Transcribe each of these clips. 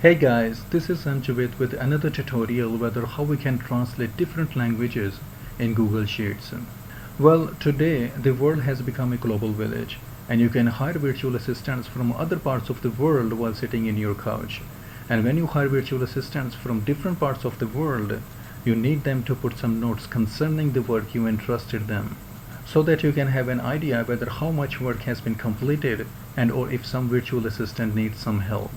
Hey guys, this is Mjavedva with another tutorial whether how we can translate different languages in Google Sheets. Well, today the world has become a global village and you can hire virtual assistants from other parts of the world while sitting in your couch. And when you hire virtual assistants from different parts of the world, you need them to put some notes concerning the work you entrusted them, so that you can have an idea whether how much work has been completed and or if some virtual assistant needs some help.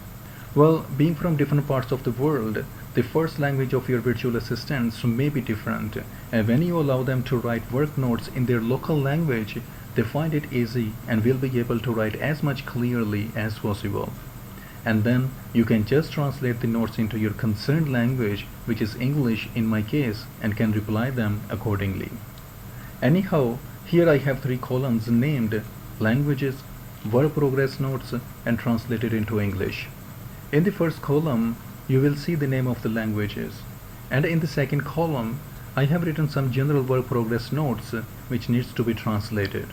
Well, being from different parts of the world, the first language of your virtual assistants may be different, and when you allow them to write work notes in their local language, they find it easy and will be able to write as much clearly as possible. And then you can just translate the notes into your concerned language, which is English in my case, and can reply them accordingly. Anyhow, here I have 3 columns named Languages, Work Progress Notes, and Translated into English. In the first column, you will see the name of the languages, and in the second column, I have written some general work progress notes which needs to be translated.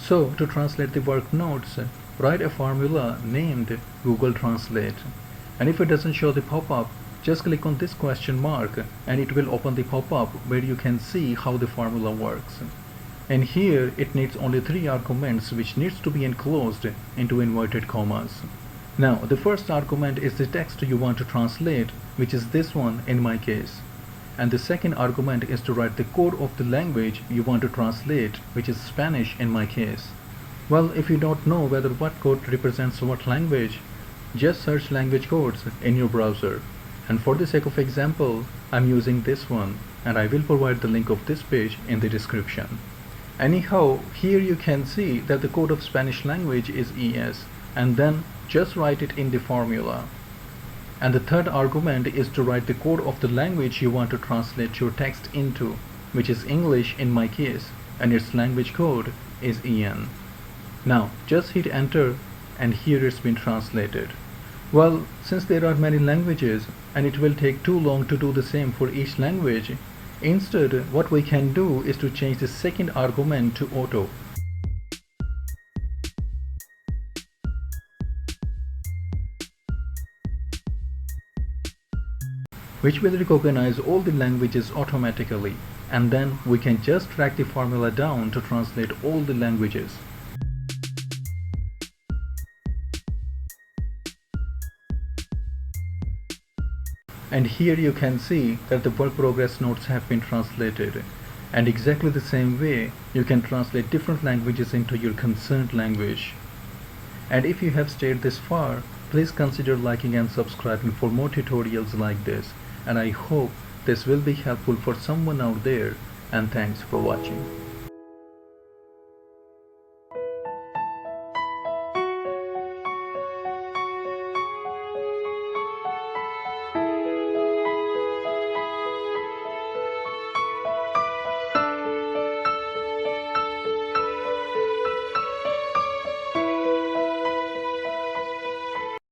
So, to translate the work notes, write a formula named Google Translate, and if it doesn't show the pop-up, just click on this question mark and it will open the pop-up where you can see how the formula works. And here it needs only 3 arguments which needs to be enclosed into inverted commas. Now, the first argument is the text you want to translate, which is this one in my case. And the second argument is to write the code of the language you want to translate, which is Spanish in my case. Well, if you don't know whether what code represents what language, just search language codes in your browser. And for the sake of example, I'm using this one, and I will provide the link of this page in the description. Anyhow, here you can see that the code of Spanish language is ES, and then just write it in the formula. And the third argument is to write the code of the language you want to translate your text into, which is English in my case, and its language code is EN. Now just hit enter and here it's been translated. Well, since there are many languages and it will take too long to do the same for each language, instead what we can do is to change the second argument to auto. Which will recognize all the languages automatically, and then we can just drag the formula down to translate all the languages. And here you can see that the work progress notes have been translated, and exactly the same way you can translate different languages into your concerned language. And if you have stayed this far, please consider liking and subscribing for more tutorials like this. And I hope this will be helpful for someone out there, and thanks for watching.